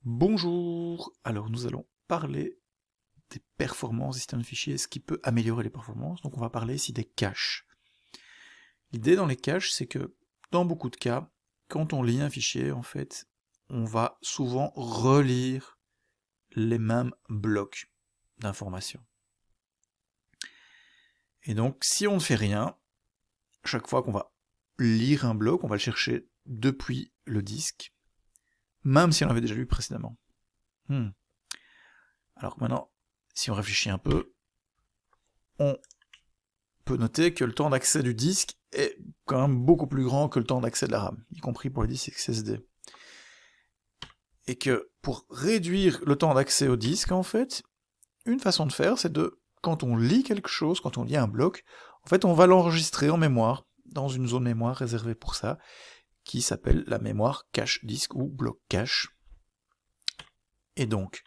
Bonjour! Alors nous allons parler des performances du système de fichiers, ce qui peut améliorer les performances. Donc on va parler ici des caches. L'idée dans les caches, c'est que dans beaucoup de cas, quand on lit un fichier, en fait, on va souvent relire les mêmes blocs d'informations. Et donc si on ne fait rien, chaque fois qu'on va lire un bloc, on va le chercher depuis le disque, même si on l'avait déjà lu précédemment. Alors maintenant, si on réfléchit un peu, on peut noter que le temps d'accès du disque est quand même beaucoup plus grand que le temps d'accès de la RAM, y compris pour les disques SSD. Et que pour réduire le temps d'accès au disque, en fait, une façon de faire, c'est de, quand on lit quelque chose, quand on lit un bloc, en fait, on va l'enregistrer en mémoire, dans une zone mémoire réservée pour ça, qui s'appelle la mémoire cache disque ou bloc cache. Et donc,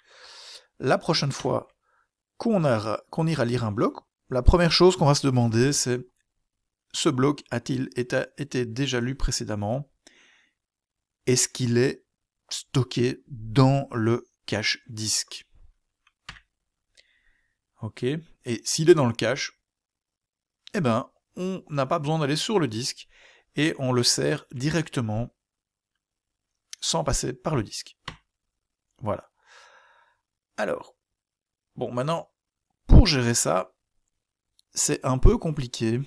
la prochaine fois qu'on ira lire un bloc, la première chose qu'on va se demander, c'est ce bloc a-t-il été déjà lu précédemment? Est-ce qu'il est stocké dans le cache disque? Ok. Et s'il est dans le cache, eh ben, on n'a pas besoin d'aller sur le disque et on le sert directement sans passer par le disque. Voilà. Alors, bon, maintenant, pour gérer ça, c'est un peu compliqué.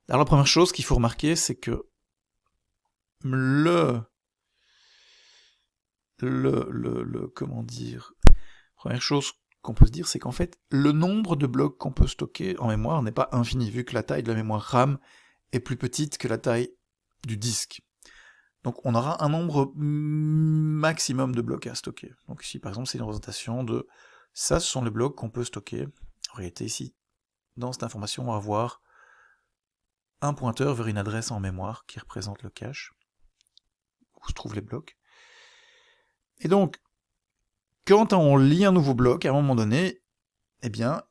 Alors la première chose qu'il faut remarquer, c'est que comment dire, première chose qu'on peut se dire, c'est qu'en fait, le nombre de blocs qu'on peut stocker en mémoire n'est pas infini, vu que la taille de la mémoire RAM est plus petite que la taille du disque. Donc on aura un nombre maximum de blocs à stocker. Donc ici, par exemple, c'est une représentation de ça, ce sont les blocs qu'on peut stocker. En réalité, ici, dans cette information, on va avoir un pointeur vers une adresse en mémoire qui représente le cache, où se trouvent les blocs. Et donc, quand on lit un nouveau bloc, à un moment donné, eh bien,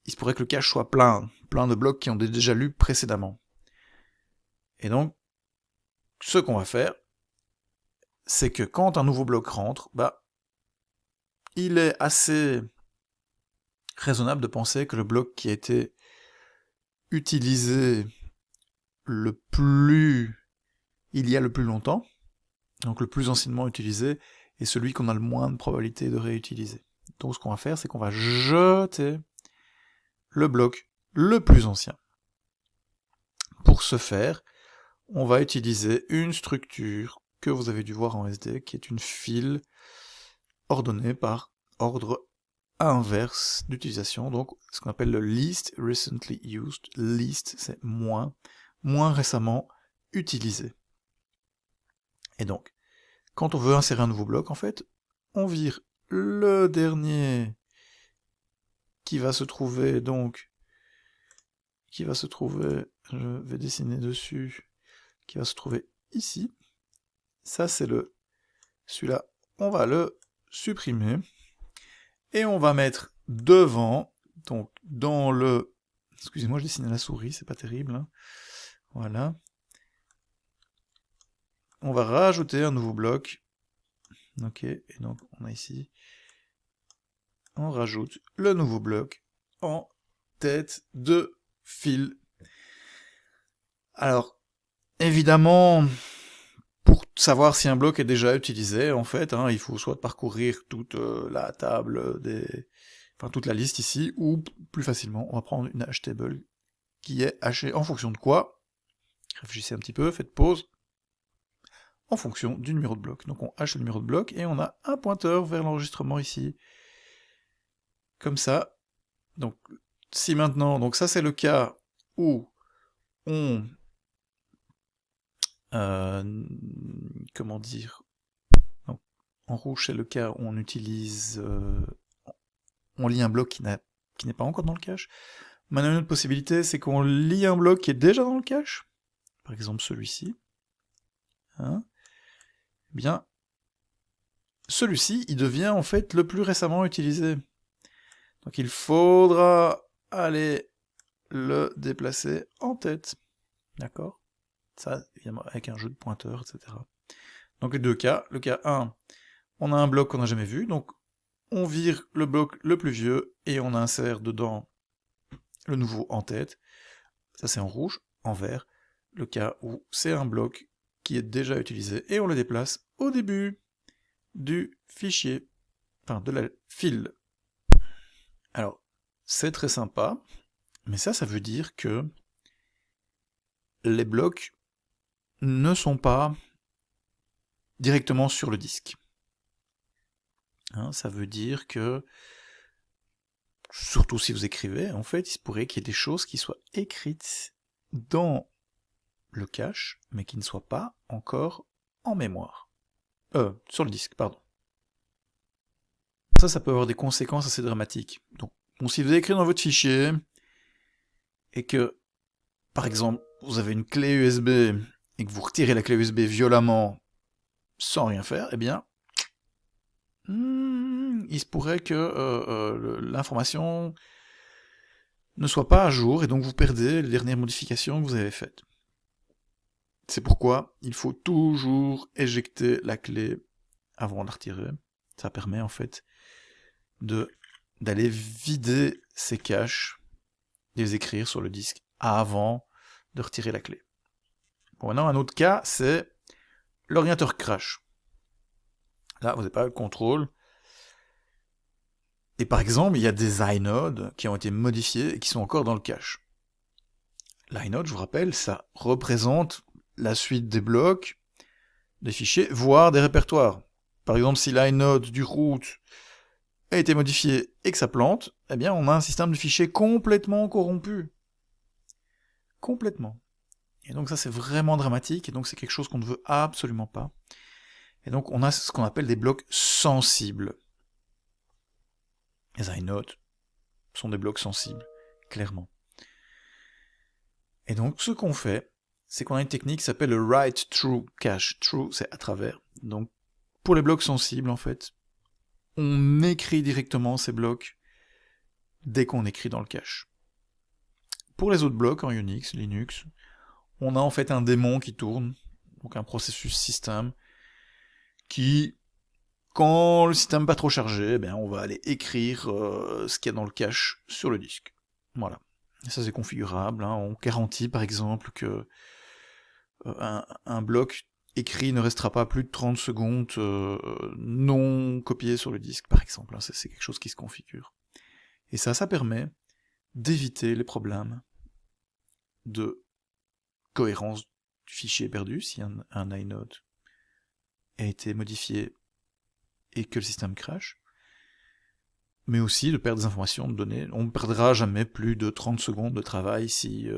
il se pourrait que le cache soit plein de blocs qui ont déjà lu précédemment. Et donc, ce qu'on va faire, c'est que quand un nouveau bloc rentre, il est assez raisonnable de penser que le bloc qui a été utilisé il y a le plus longtemps, donc le plus anciennement utilisé, est celui qu'on a le moins de probabilité de réutiliser. Donc ce qu'on va faire, c'est qu'on va jeter le bloc le plus ancien. Pour ce faire, on va utiliser une structure que vous avez dû voir en SD, qui est une file ordonnée par ordre inverse d'utilisation, donc ce qu'on appelle le least recently used. Least, c'est moins récemment utilisé. Et donc, quand on veut insérer un nouveau bloc, en fait, on vire le dernier qui va se trouver, je vais dessiner dessus, qui va se trouver ici. Ça, c'est celui-là, on va le supprimer. Et on va mettre devant, donc dans le... Excusez-moi, je dessine à la souris, c'est pas terrible. Hein. Voilà. On va rajouter un nouveau bloc. Ok, et donc on a ici... On rajoute le nouveau bloc en tête de file. Alors, évidemment, pour savoir si un bloc est déjà utilisé, en fait, il faut soit parcourir toute la table toute la liste ici, ou plus facilement, on va prendre une hashtable qui est hachée en fonction de quoi? Réfléchissez un petit peu, faites pause. En fonction du numéro de bloc. Donc on hache le numéro de bloc et on a un pointeur vers l'enregistrement ici. Comme ça. Donc si maintenant, donc ça c'est le cas où on comment dire, donc, en rouge c'est le cas où on utilise on lit un bloc qui n'est pas encore dans le cache. Maintenant une autre possibilité c'est qu'on lit un bloc qui est déjà dans le cache, par exemple celui-ci. Eh bien celui-ci il devient en fait le plus récemment utilisé. Donc il faudra aller le déplacer en tête. D'accord? Ça, évidemment, avec un jeu de pointeurs, etc. Donc les deux cas. Le cas 1, on a un bloc qu'on n'a jamais vu, donc on vire le bloc le plus vieux et on insère dedans le nouveau en tête. Ça c'est en rouge, en vert, le cas où c'est un bloc qui est déjà utilisé et on le déplace au début du fichier, enfin de la file. Alors, c'est très sympa, mais ça veut dire que les blocs ne sont pas directement sur le disque. Hein, ça veut dire que, surtout si vous écrivez, en fait, il se pourrait qu'il y ait des choses qui soient écrites dans le cache, mais qui ne soient pas encore en mémoire. Sur le disque, pardon. Ça peut avoir des conséquences assez dramatiques. Donc, bon, si vous avez écrit dans votre fichier, et que, par exemple, vous avez une clé USB, et que vous retirez la clé USB violemment, sans rien faire, eh bien, il se pourrait que l'information ne soit pas à jour, et donc vous perdez les dernières modifications que vous avez faites. C'est pourquoi il faut toujours éjecter la clé avant de la retirer. Ça permet en fait d'aller vider ces caches, de les écrire sur le disque avant de retirer la clé. Bon, maintenant, un autre cas, c'est l'ordinateur crash. Là, vous n'avez pas le contrôle. Et par exemple, il y a des inodes qui ont été modifiés et qui sont encore dans le cache. L'inode, je vous rappelle, ça représente la suite des blocs, des fichiers, voire des répertoires. Par exemple, si l'inode du root a été modifié et que ça plante, eh bien on a un système de fichiers complètement corrompu. Complètement. Et donc ça c'est vraiment dramatique, et donc c'est quelque chose qu'on ne veut absolument pas. Et donc on a ce qu'on appelle des blocs sensibles. Les inodes sont des blocs sensibles, clairement. Et donc ce qu'on fait, c'est qu'on a une technique qui s'appelle le write through cache. Through, c'est à travers. Donc pour les blocs sensibles, en fait, on écrit directement ces blocs dès qu'on écrit dans le cache. Pour les autres blocs en Unix, Linux, on a en fait un démon qui tourne, donc un processus système, qui, quand le système n'est pas trop chargé, on va aller écrire ce qu'il y a dans le cache sur le disque. Voilà. Et ça c'est configurable, hein. On garantit par exemple que un bloc écrit ne restera pas plus de 30 secondes non copié sur le disque, par exemple. Hein. C'est quelque chose qui se configure. Et ça permet d'éviter les problèmes de cohérence du fichier perdu, si un inode a été modifié et que le système crash, mais aussi de perdre des informations, de données. On ne perdra jamais plus de 30 secondes de travail si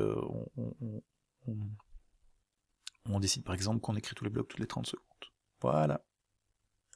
on décide par exemple qu'on écrit tous les blocs toutes les 30 secondes. Voilà.